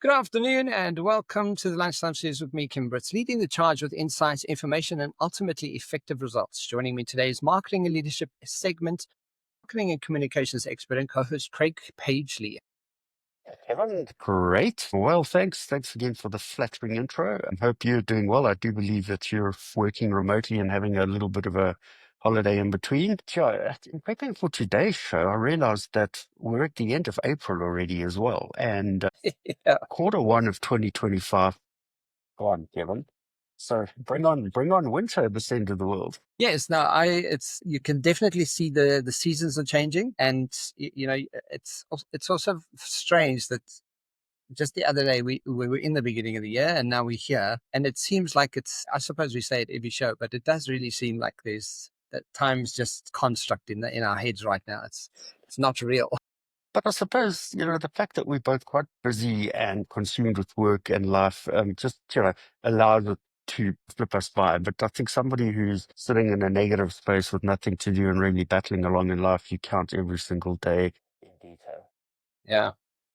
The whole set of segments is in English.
Good afternoon and welcome to the Lunchtime Series with me, Britz, leading the charge with insights, information, and ultimately effective results. Joining me today is marketing and leadership segment, marketing and communications expert and co-host Craig Pagely. Kevin, great. Well, thanks. Thanks again for the flattering intro. I hope you're doing well. I do believe that you're working remotely and having a little bit of a holiday in between. Yeah, in preparing for today's show, I realized that we're at the end of April already as well. And Yeah. Q1 of 2025 gone, Kevin. So bring on winter at this end of the world. Yes, no, you can definitely see the seasons are changing, and it's also strange that just the other day we were in the beginning of the year and now we're here, and it seems like I suppose we say it every show, but it does really seem like there's that time's just construct in our heads right now. It's not real. But I suppose, the fact that we're both quite busy and consumed with work and life just, allows it to flip us by. But I think somebody who's sitting in a negative space with nothing to do and really battling along in life, you count every single day in detail. Yeah,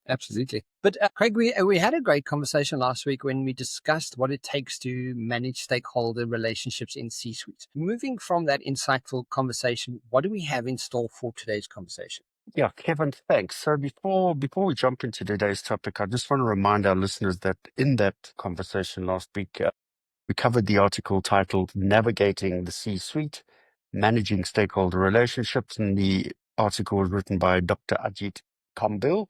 absolutely. But Craig, we had a great conversation last week when we discussed what it takes to manage stakeholder relationships in C-suite. Moving from that insightful conversation, what do we have in store for today's conversation? Yeah, Kevin, thanks. So before we jump into today's topic, I just want to remind our listeners that in that conversation last week, we covered the article titled Navigating the C-Suite, Managing Stakeholder Relationships, and the article was written by Dr. Ajit Kambil.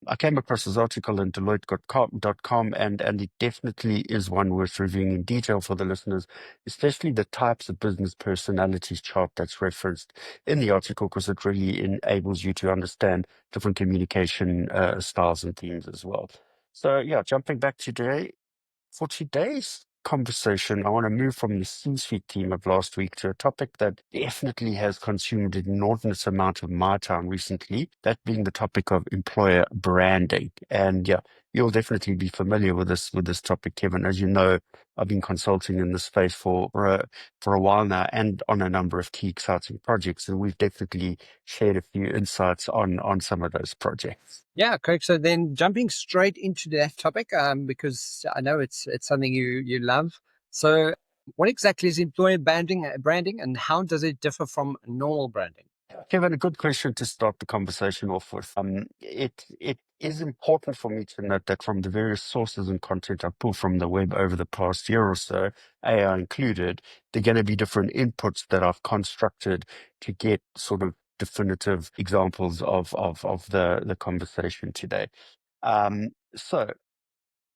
I came across this article in Deloitte.com, and it definitely is one worth reviewing in detail for the listeners, especially the types of business personalities chart that's referenced in the article, because it really enables you to understand different communication styles and themes as well. So, yeah, jumping back today, for today's conversation, I want to move from the C-suite theme of last week to a topic that definitely has consumed an inordinate amount of my time recently, that being the topic of employer branding. And yeah, you'll definitely be familiar with this topic, Kevin. As you know, I've been consulting in this space for a while now and on a number of key exciting projects, and we've definitely shared a few insights on some of those projects. Yeah, Craig. So then jumping straight into that topic, because I know it's something you love. So what exactly is employer branding and how does it differ from normal branding? Kevin, a good question to start the conversation off with. It is important for me to note that from the various sources and content I pulled from the web over the past year or so, AI included, there are going to be different inputs that I've constructed to get sort of definitive examples of the conversation today. So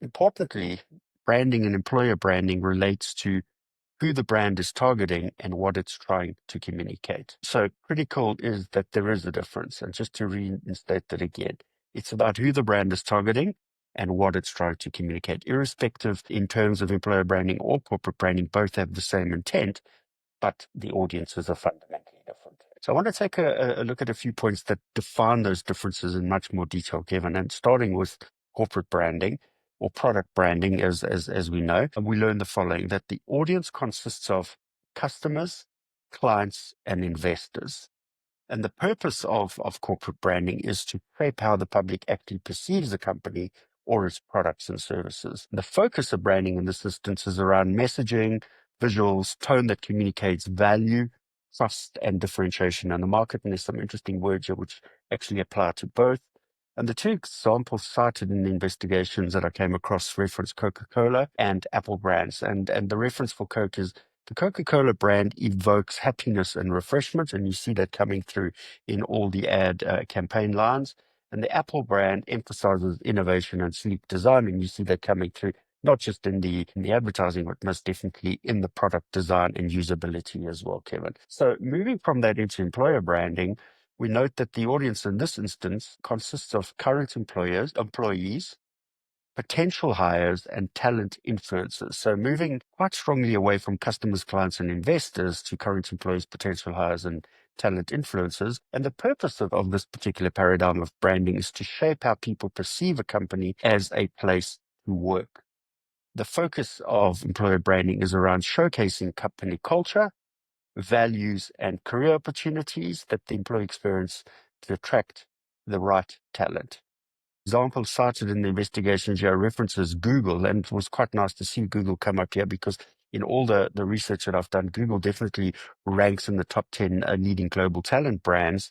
importantly, branding and employer branding relates to who the brand is targeting and what it's trying to communicate. So critical is that there is a difference. And just to reinstate that again, it's about who the brand is targeting and what it's trying to communicate. Irrespective in terms of employer branding or corporate branding, both have the same intent, but the audiences are fundamentally different. So I want to take a look at a few points that define those differences in much more detail, Kevin, and starting with corporate branding or product branding, as we know, and we learn the following, that the audience consists of customers, clients, and investors. And the purpose of corporate branding is to shape how the public actually perceives a company or its products and services. The focus of branding in this instance is around messaging, visuals, tone that communicates value, trust, and differentiation in the market. And there's some interesting words here which actually apply to both. And the two examples cited in the investigations that I came across reference Coca-Cola and Apple brands. And the reference for Coke is the Coca-Cola brand evokes happiness and refreshment, and you see that coming through in all the ad campaign lines. And the Apple brand emphasizes innovation and sleek design, and you see that coming through not just in the advertising, but most definitely in the product design and usability as well, Kevin. So moving from that into employer branding, we note that the audience in this instance consists of current employees, potential hires, and talent influencers. So moving quite strongly away from customers, clients, and investors to current employees, potential hires, and talent influencers. And the purpose of this particular paradigm of branding is to shape how people perceive a company as a place to work. The focus of employer branding is around showcasing company culture, values, and career opportunities that the employee experience to attract the right talent. Example cited in the investigations here references Google, and it was quite nice to see Google come up here because in all the research that I've done, Google definitely ranks in the top 10 leading global talent brands.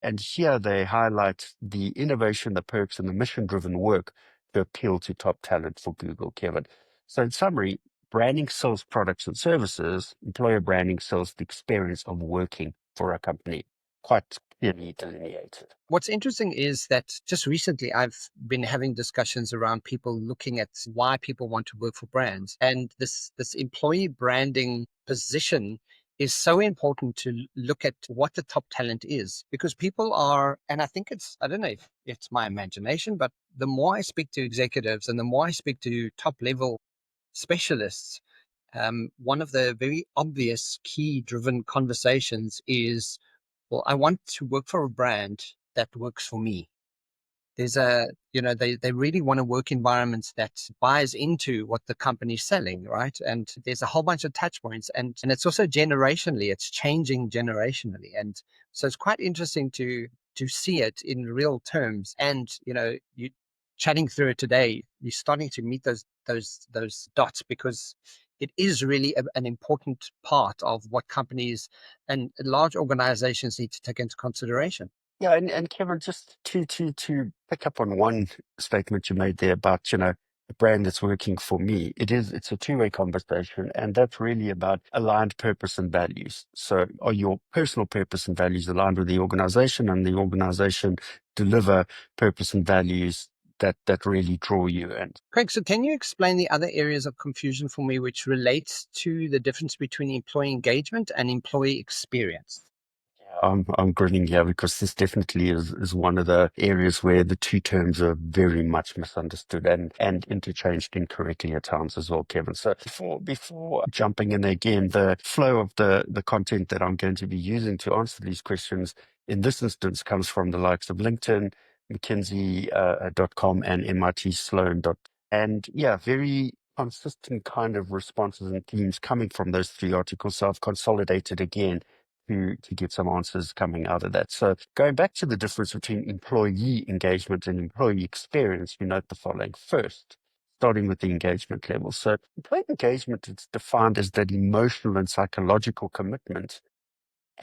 And here they highlight the innovation, the perks, and the mission-driven work to appeal to top talent for Google, Kevin. So in summary, branding sells products and services. Employer branding sells the experience of working for a company. Quite clearly delineated. What's interesting is that just recently I've been having discussions around people looking at why people want to work for brands. And this employee branding position is so important to look at what the top talent is, because people are, and I think I don't know if it's my imagination, but the more I speak to executives and the more I speak to top level specialists, one of the very obvious key driven conversations is, well, I want to work for a brand that works for me. There's they really want to work environments that buys into what the company's selling, right? And there's a whole bunch of touch points, and it's also generationally, it's changing generationally. And so it's quite interesting to see it in real terms. And, you chatting through it today, you're starting to meet those dots, because it is really an important part of what companies and large organizations need to take into consideration. Yeah, and Kevin, just to pick up on one statement you made there about, a brand that's working for me, it's a two-way conversation, and that's really about aligned purpose and values. So are your personal purpose and values aligned with the organization, and the organization deliver purpose and values that really draw you in? Craig, so can you explain the other areas of confusion for me which relates to the difference between employee engagement and employee experience? I'm grinning here because this definitely is one of the areas where the two terms are very much misunderstood and interchanged incorrectly at times as well, Kevin. So before jumping in again, the flow of the content that I'm going to be using to answer these questions in this instance comes from the likes of LinkedIn, McKinsey.com, and MIT Sloan. And yeah, very consistent kind of responses and themes coming from those three articles. So I've consolidated again to get some answers coming out of that. So going back to the difference between employee engagement and employee experience, you note the following. First, starting with the engagement level. So employee engagement is defined as that emotional and psychological commitment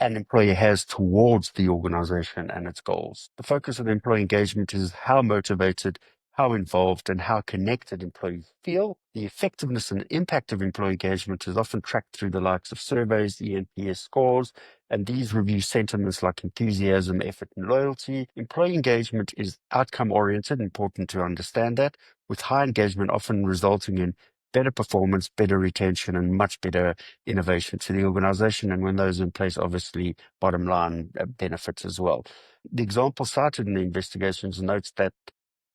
an employer has towards the organization and its goals. The focus of employee engagement is how motivated, how involved, and how connected employees feel. The effectiveness and impact of employee engagement is often tracked through the likes of surveys, the NPS scores, and these review sentiments like enthusiasm, effort, and loyalty. Employee engagement is outcome oriented, important to understand that, with high engagement often resulting in better performance, better retention, and much better innovation to the organization. And when those are in place, obviously, bottom line benefits as well. The example cited in the investigations notes that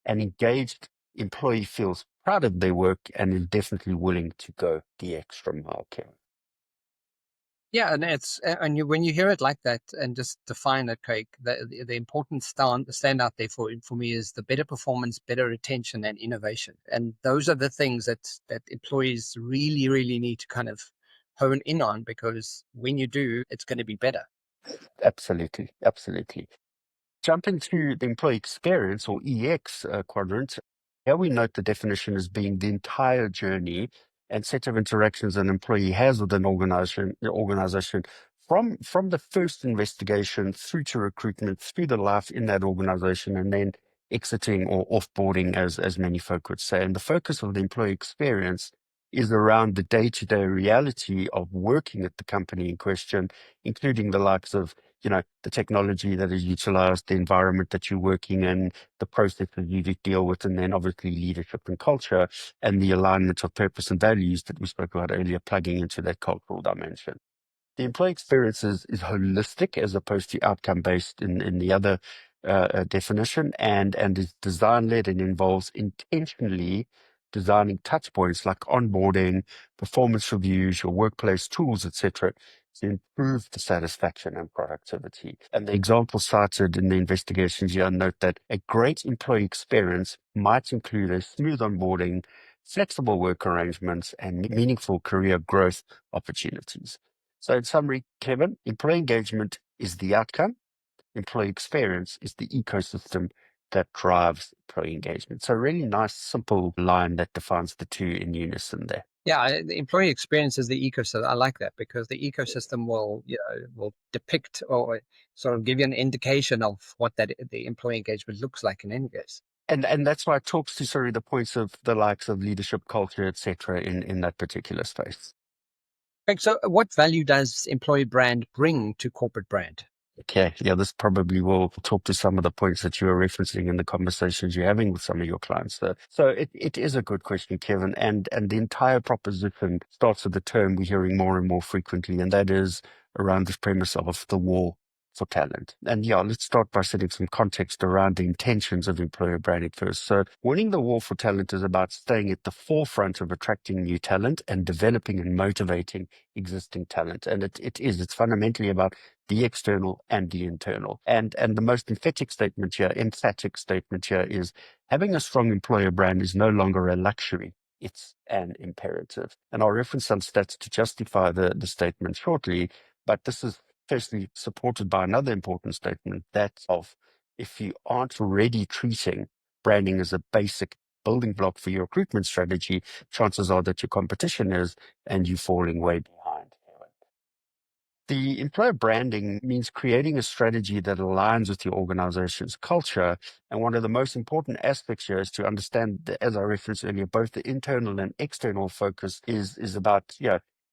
an engaged employee feels proud of their work and is definitely willing to go the extra mile, Karen. Yeah, and when you hear it like that and just define it, Craig, the important stand out there for me is the better performance, better retention, and innovation. And those are the things that employees really, really need to kind of hone in on, because when you do, it's going to be better. Absolutely, absolutely. Jumping to the employee experience or EX quadrant, here we note the definition as being the entire journey and set of interactions an employee has with an organization from the first investigation through to recruitment, through the life in that organization, and then exiting or offboarding, as many folk would say. And the focus of the employee experience is around the day-to-day reality of working at the company in question, including the likes of the technology that is utilized, the environment that you're working in, the processes you deal with, and then obviously leadership and culture and the alignment of purpose and values that we spoke about earlier, plugging into that cultural dimension. The employee experience is holistic as opposed to outcome based in the other definition, and is design led and involves intentionally designing touch points like onboarding, performance reviews, your workplace tools, etc., to improve the satisfaction and productivity. And the examples cited in the investigations here note that a great employee experience might include a smooth onboarding, flexible work arrangements, and meaningful career growth opportunities. So in summary, Kevin, employee engagement is the outcome. Employee experience is the ecosystem that drives employee engagement. So, really nice, simple line that defines the two in unison there. Yeah, the employee experience is the ecosystem. I like that because the ecosystem will, will depict or sort of give you an indication of what that the employee engagement looks like in any case. And that's why it talks to the points of the likes of leadership, culture, etc. in that particular space. Okay, so what value does employee brand bring to corporate brand? Okay, yeah, this probably will talk to some of the points that you were referencing in the conversations you're having with some of your clients. So it is a good question, Kevin, and the entire proposition starts with the term we're hearing more and more frequently, and that is around this premise of the war for talent. And yeah, let's start by setting some context around the intentions of employer branding first. So winning the war for talent is about staying at the forefront of attracting new talent and developing and motivating existing talent. And it's fundamentally about the external and the internal. And the most emphatic statement here is having a strong employer brand is no longer a luxury. It's an imperative. And I'll reference some stats to justify the statement shortly, but this is firstly supported by another important statement, that of if you aren't already treating branding as a basic building block for your recruitment strategy, chances are that your competition is, and you're falling way behind. The employer branding means creating a strategy that aligns with your organization's culture. And one of the most important aspects here is to understand, that, as I referenced earlier, both the internal and external focus is about,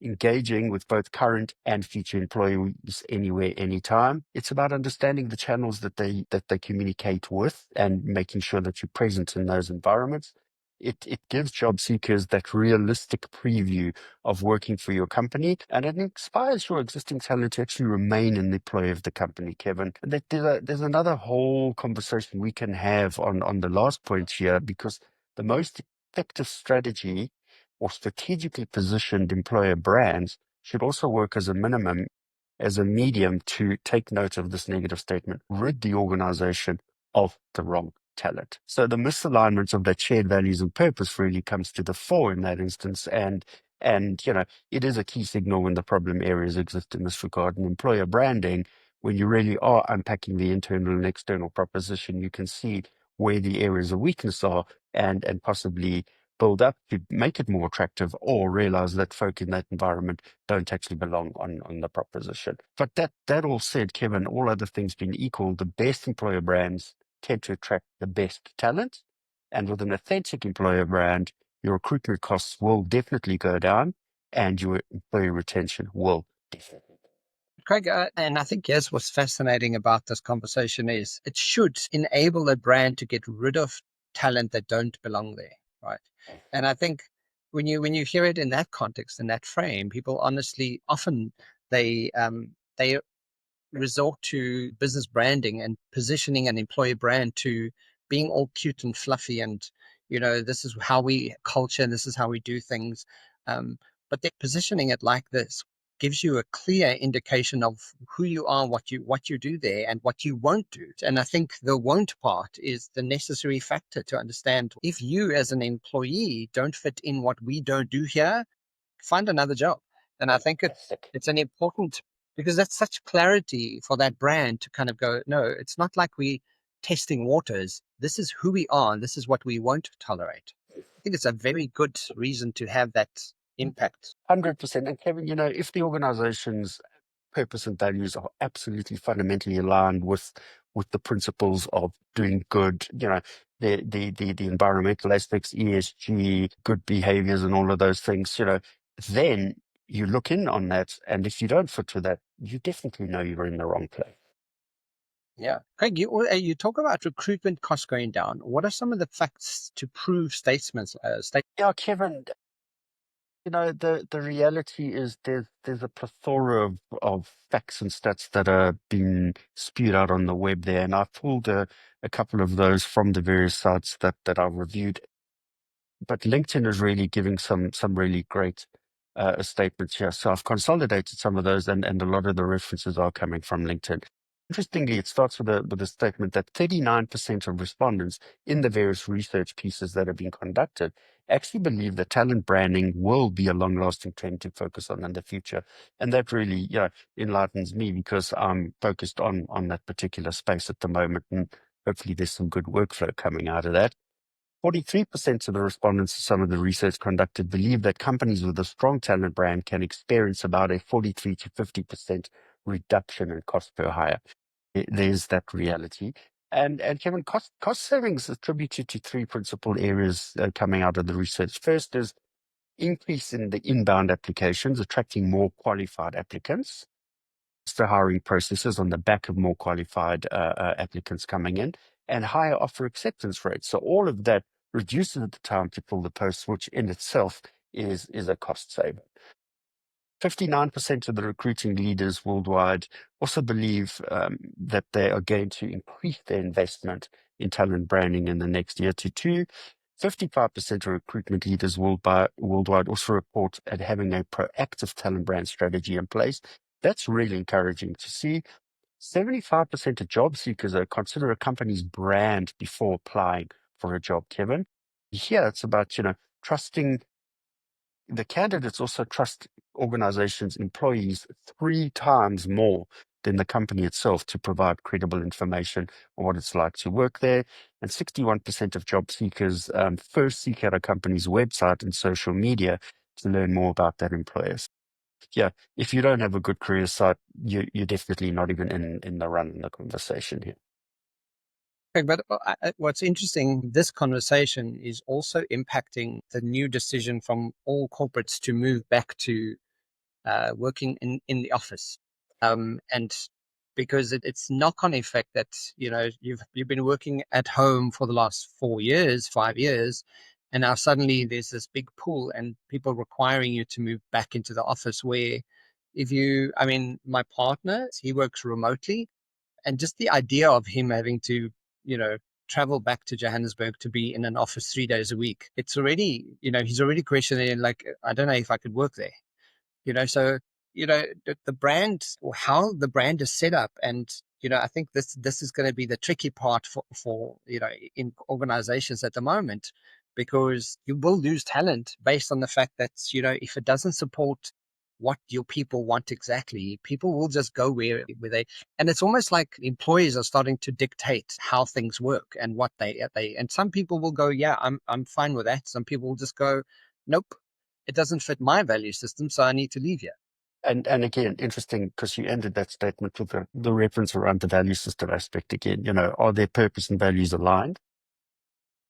engaging with both current and future employees anywhere, anytime. It's about understanding the channels that they communicate with and making sure that you're present in those environments. It gives job seekers that realistic preview of working for your company, and it inspires your existing talent to actually remain an employee of the company, Kevin. There's another whole conversation we can have on the last point here, because the most effective strategy or strategically positioned employer brands should also work as a minimum, as a medium to take note of this negative statement, rid the organization of the wrong talent. So the misalignment of that shared values and purpose really comes to the fore in that instance. And it is a key signal when the problem areas exist in this regard. And employer branding, when you really are unpacking the internal and external proposition, you can see where the areas of weakness are, and possibly build up to make it more attractive, or realize that folk in that environment don't actually belong on the proposition. But that all said, Kevin, all other things being equal, the best employer brands tend to attract the best talent. And with an authentic employer brand, your recruitment costs will definitely go down, and your employee retention will definitely. Craig, and I think, yes, what's fascinating about this conversation is it should enable a brand to get rid of talent that don't belong there, right? And I think when you hear it in that context, in that frame, people honestly often they resort to business branding and positioning an employer brand to being all cute and fluffy and this is how we culture and this is how we do things, but they're positioning it like this gives you a clear indication of who you are, what you do there and what you won't do. And I think the won't part is the necessary factor to understand. If you as an employee don't fit in what we don't do here, find another job. And I think it's an important, because that's such clarity for that brand to kind of go, no, it's not like we testing waters. This is who we are, and this is what we won't tolerate. I think it's a very good reason to have that impact. 100%. And Kevin, if the organization's purpose and values are absolutely fundamentally aligned with the principles of doing good, the environmental aspects, ESG, good behaviors, and all of those things, then you look in on that, and if you don't fit with that, you definitely know you're in the wrong place. Yeah. Craig, you talk about recruitment costs going down. What are some of the facts to prove statements? Yeah, Kevin, the reality is there's a plethora of facts and stats that are being spewed out on the web there, and I've pulled a couple of those from the various sites that I've reviewed. But LinkedIn is really giving some really great statements here. So I've consolidated some of those, and a lot of the references are coming from LinkedIn. Interestingly, it starts with a statement that 39% of respondents in the various research pieces that have been conducted actually believe that talent branding will be a long-lasting trend to focus on in the future. And that really, enlightens me, because I'm focused on that particular space at the moment. And Hopefully there's some good workflow coming out of that. 43% of the respondents to some of the research conducted believe that companies with a strong talent brand can experience about a 43 to 50% reduction in cost per hire. There's that reality. And Kevin, cost savings attributed to three principal areas coming out of the research. First is increase in the inbound applications, attracting more qualified applicants. The hiring processes on the back of more qualified applicants coming in, and higher offer acceptance rates. So all of that reduces the time to fill the posts, which in itself is a cost saver. 59% of the recruiting leaders worldwide also believe that they are going to increase their investment in talent branding in the next year to two. 55% of recruitment leaders worldwide also report at having a proactive talent brand strategy in place. That's really encouraging to see. 75% of job seekers consider a company's brand before applying for a job, Kevin. Here, it's about, trusting the candidates also trust organizations' employees 3 times more than the company itself to provide credible information on what it's like to work there. And 61% of job seekers first seek out a company's website and social media to learn more about that employer. Yeah, if you don't have a good career site, you're definitely not even in the run in the conversation here. But what's interesting, this conversation is also impacting the new decision from all corporates to move back to working in the office. And because it's knock-on effect that, you've been working at home for the last 4 years, 5 years, and now suddenly there's this big pull and people requiring you to move back into the office where my partner, he works remotely, and just the idea of him having to, you know, travel back to Johannesburg to be in an office 3 days a week, it's already, he's already questioning, like, I don't know if I could work there. So the brand, or how the brand is set up, and I think this is going to be the tricky part for in organizations at the moment, because you will lose talent based on the fact that if it doesn't support what your people want exactly, people will just go where they, and it's almost like employees are starting to dictate how things work and what they and some people will go, yeah, I'm fine with that. Some people will just go, nope, it doesn't fit my value system, so I need to leave here. And again, interesting because you ended that statement with the reference around the value system aspect again. Are their purpose and values aligned?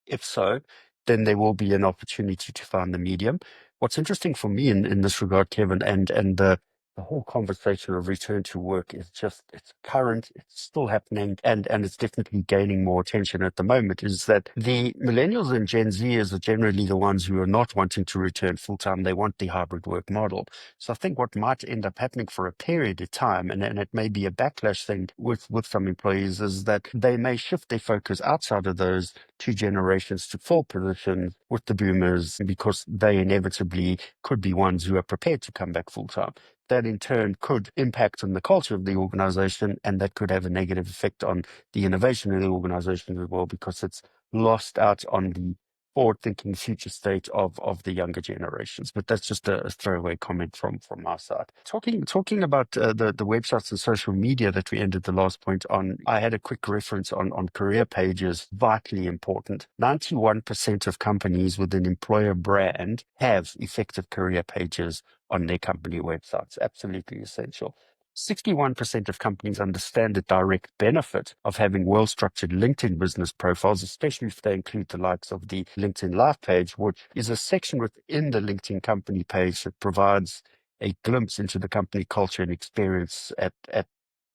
If so, then there will be an opportunity to find the medium. What's interesting for me in this regard, Kevin, and the whole conversation of return to work is just, it's current, it's still happening, and it's definitely gaining more attention at the moment, is that the millennials and Gen Zers are generally the ones who are not wanting to return full time. They want the hybrid work model. So I think what might end up happening for a period of time, and it may be a backlash thing with some employees, is that they may shift their focus outside of those 2 generations to fill positions with the boomers, because they inevitably could be ones who are prepared to come back full time. That in turn could impact on the culture of the organization, and that could have a negative effect on the innovation of the organization as well, because it's lost out on the forward-thinking future state of the younger generations. But that's just a throwaway comment from my side. Talking about the websites and social media that we ended the last point on, I had a quick reference on career pages. Vitally important. 91% of companies with an employer brand have effective career pages on their company websites. Absolutely essential. 61% of companies understand the direct benefit of having well-structured LinkedIn business profiles, especially if they include the likes of the LinkedIn Live page, which is a section within the LinkedIn company page that provides a glimpse into the company culture and experience at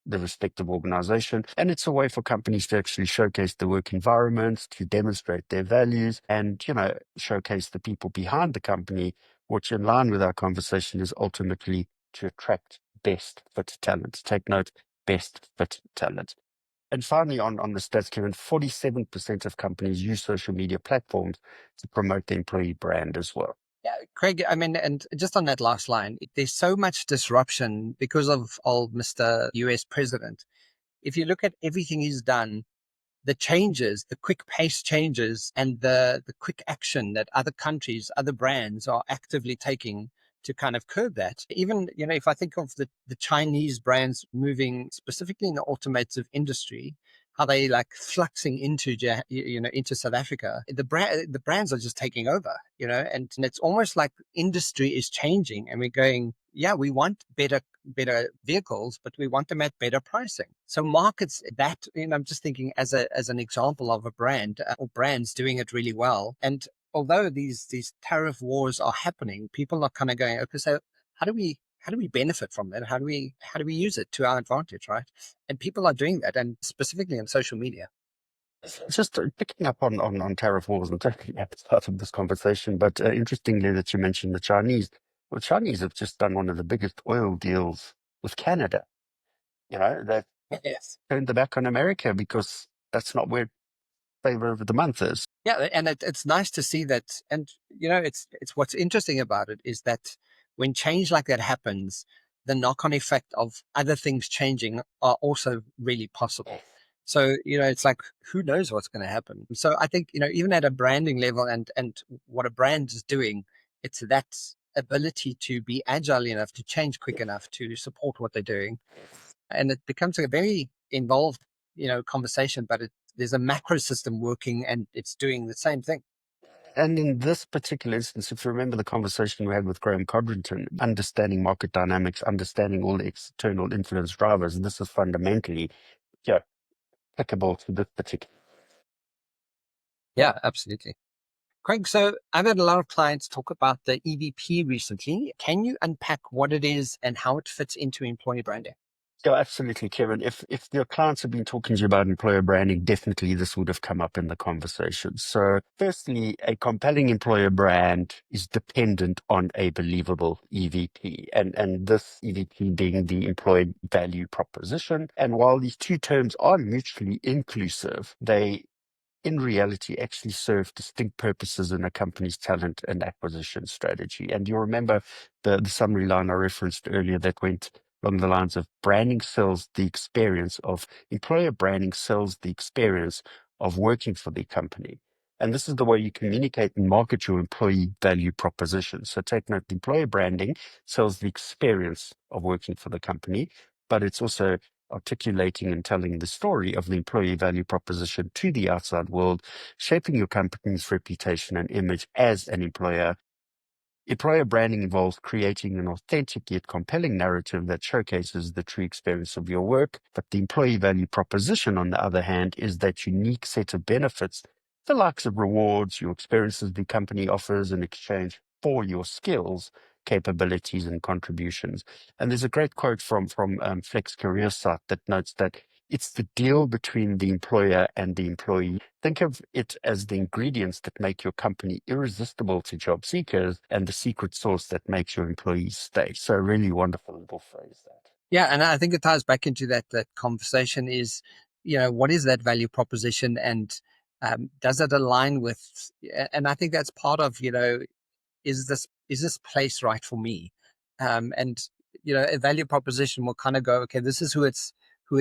the respective organization. And it's a way for companies to actually showcase the work environment, to demonstrate their values, and, showcase the people behind the company, which in line with our conversation is ultimately to attract best fit talent. Take note, best fit talent. And finally, on the stats, Kevin, 47% of companies use social media platforms to promote the employee brand as well. Yeah, Craig, and just on that last line, there's so much disruption because of old Mr. US president. If you look at everything he's done, the changes, the quick pace changes, and the quick action that other countries, other brands are actively taking to kind of curb that. Even, if I think of the Chinese brands moving specifically in the automotive industry, how they like fluxing into into South Africa. The brands are just taking over, and it's almost like industry is changing, and we're going, yeah, we want better vehicles, but we want them at better pricing. So markets that, I'm just thinking as an example of a brand or brands doing it really well. And although these tariff wars are happening, people are kind of going, okay, so how do we benefit from that? How do we use it to our advantage, right? And people are doing that, and specifically on social media. Just picking up on tariff wars and totally at the start of this conversation, but interestingly that you mentioned the Chinese. Well, Chinese have just done one of the biggest oil deals with Canada. They've Yes. turned their back on America because that's not where favor of the month is. Yeah, and it's nice to see that. And it's what's interesting about it is that when change like that happens, the knock-on effect of other things changing are also really possible. So it's like, who knows what's going to happen. So I think even at a branding level, and what a brand is doing, it's that ability to be agile enough to change quick enough to support what they're doing, and it becomes a very involved conversation, but there's a macro system working and it's doing the same thing. And in this particular instance, if you remember the conversation we had with Graham Codrington, understanding market dynamics, understanding all the external influence drivers, and this is fundamentally, yeah, applicable to this particular. Yeah, absolutely. Craig, so I've had a lot of clients talk about the EVP recently. Can you unpack what it is and how it fits into employee branding? Yeah, absolutely, Kevin. If your clients have been talking to you about employer branding, definitely this would have come up in the conversation. So, firstly, a compelling employer brand is dependent on a believable EVP, and this EVP being the employee value proposition. And while these two terms are mutually inclusive, they in reality actually serve distinct purposes in a company's talent and acquisition strategy. And you remember the summary line I referenced earlier that went along the lines of branding sells the experience of employer branding sells the experience of working for the company. And this is the way you communicate and market your employee value proposition. So take note, employer branding sells the experience of working for the company, but it's also articulating and telling the story of the employee value proposition to the outside world, shaping your company's reputation and image as an employer. Employer branding involves creating an authentic yet compelling narrative that showcases the true experience of your work. But the employee value proposition, on the other hand, is that unique set of benefits, the likes of rewards, your experiences the company offers in exchange for your skills, capabilities, and contributions. And there's a great quote from Flex Career Site that notes that it's the deal between the employer and the employee. Think of it as the ingredients that make your company irresistible to job seekers and the secret sauce that makes your employees stay. So, a really wonderful little phrase that. Yeah, and I think it ties back into that conversation is, what is that value proposition, and does it align with? And I think that's part of, is this place right for me? And a value proposition will kind of go, okay, this is who it's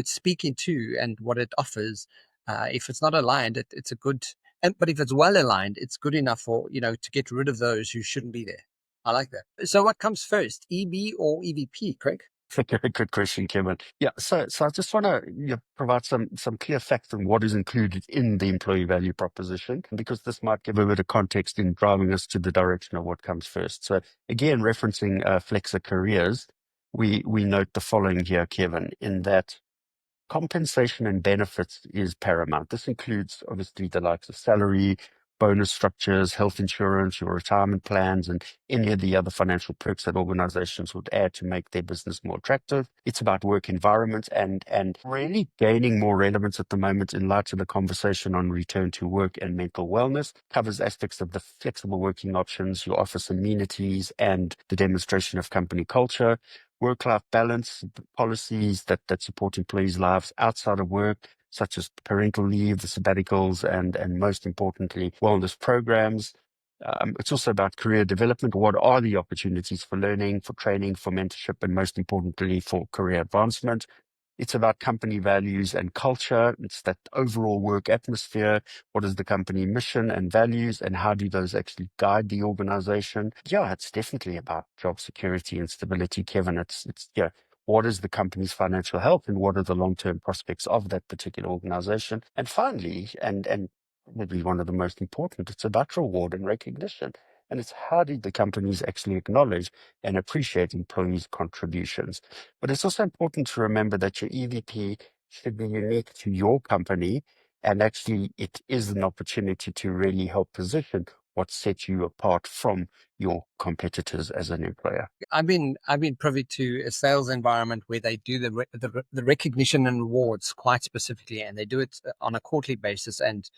speaking to and what it offers. If it's not aligned, it's a good, but if it's well aligned, it's good enough for to get rid of those who shouldn't be there. I like that. So what comes first, EB or EVP, Craig? Very good question, Kevin. Yeah, so I just want to provide some clear facts on what is included in the employee value proposition, because this might give a bit of context in driving us to the direction of what comes first. So again, referencing Flexa Careers, we note the following here, Kevin, in that compensation and benefits is paramount. This includes obviously the likes of salary, bonus structures, health insurance, your retirement plans, and any of the other financial perks that organizations would add to make their business more attractive. It's about work environment and really gaining more relevance at the moment in light of the conversation on return to work and mental wellness. Covers aspects of the flexible working options, your office amenities, and the demonstration of company culture, work-life balance policies that support employees' lives outside of work, such as parental leave, the sabbaticals, and most importantly, wellness programs. It's also about career development. What are the opportunities for learning, for training, for mentorship, and most importantly, for career advancement? It's about company values and culture. It's that overall work atmosphere. What is the company mission and values, and how do those actually guide the organization? Yeah, it's definitely about job security and stability, Kevin. It's yeah, what is the company's financial health and what are the long-term prospects of that particular organization. And finally, and probably one of the most important, it's about reward and recognition. And it's how do the companies actually acknowledge and appreciate employees' contributions. But it's also important to remember that your EVP should be unique to your company. And actually, it is an opportunity to really help position what sets you apart from your competitors as an employer. I've been privy to a sales environment where they do the recognition and rewards quite specifically, and they do it on a quarterly basis. And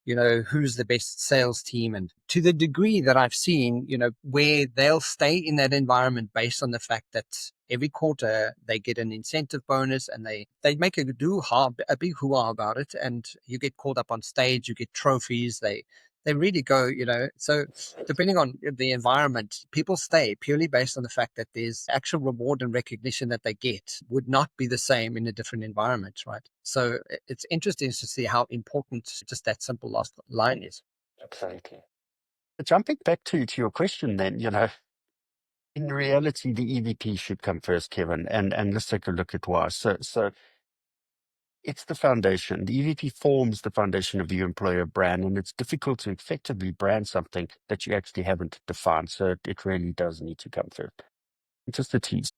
who's the best sales team, and to the degree that I've seen, where they'll stay in that environment based on the fact that every quarter they get an incentive bonus, and they make a big hoo-ha about it, and you get called up on stage, you get trophies, they really go, so depending on the environment, people stay purely based on the fact that there's actual reward and recognition that they get would not be the same in a different environment, right? So it's interesting to see how important just that simple last line is. Absolutely. But jumping back to your question then, in reality, the EVP should come first, Kevin, and let's take a look at why. So it's the foundation. The EVP forms the foundation of your employer brand, and it's difficult to effectively brand something that you actually haven't defined. So it really does need to come first. Just a tease.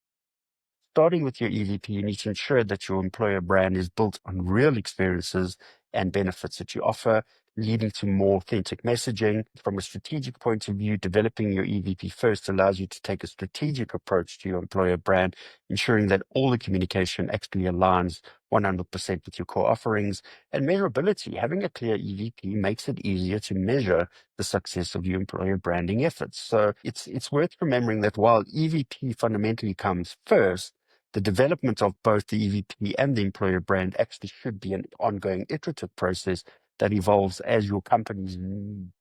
Starting with your EVP, you need to ensure that your employer brand is built on real experiences and benefits that you offer, leading to more authentic messaging. From a strategic point of view, developing your EVP first allows you to take a strategic approach to your employer brand, ensuring that all the communication actually aligns 100% with your core offerings. And measurability, having a clear EVP makes it easier to measure the success of your employer branding efforts. So it's worth remembering that while EVP fundamentally comes first, the development of both the EVP and the employer brand actually should be an ongoing iterative process that evolves as your company's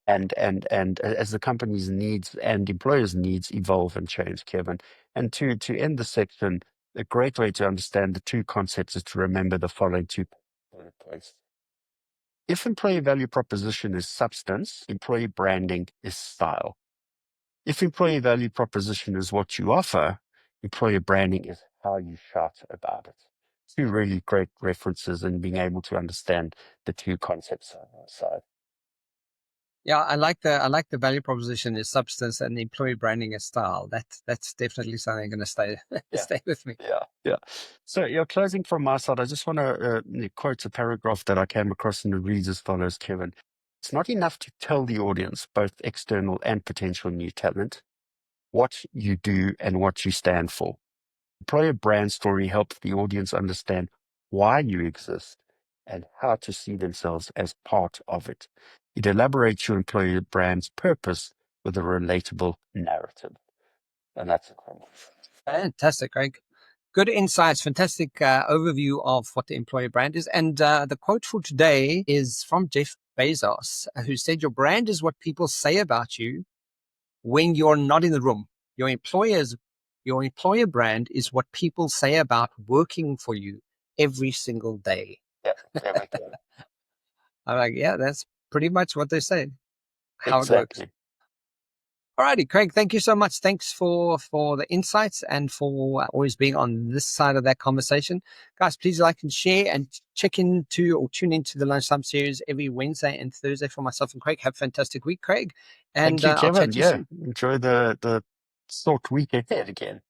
and as the company's needs and employers' needs evolve and change, Kevin. And to end the section, a great way to understand the two concepts is to remember the following two points. If employee value proposition is substance, employee branding is style. If employee value proposition is what you offer, employer branding is how you shout about it. Two really great references and being able to understand the two concepts side by side. Yeah, I like the value proposition is substance and the employee branding is style. That's definitely something going to stay Yeah. stay with me. Yeah. So, closing from my side, I just want to quote a paragraph that I came across and it reads as follows, Kevin. It's not enough to tell the audience, both external and potential new talent, what you do and what you stand for. Employer brand story helps the audience understand why you exist and how to see themselves as part of it. It elaborates your employer brand's purpose with a relatable narrative. And that's it. Fantastic, Greg. Good insights, fantastic overview of what the employer brand is. And the quote for today is from Jeff Bezos, who said, "Your brand is what people say about you when you're not in the room. Your employer brand is what people say about working for you every single day." Yeah, very good. I'm like, yeah, that's pretty much what they say, how it works. Exactly. All righty, Craig, thank you so much. Thanks for the insights and for always being on this side of that conversation. Guys, please like and share and check into or tune into the Lunchtime Series every Wednesday and Thursday for myself and Craig. Have a fantastic week, Craig. Thank And you, I'll chat Kevin. to you Yeah, soon. enjoy the short week ahead again.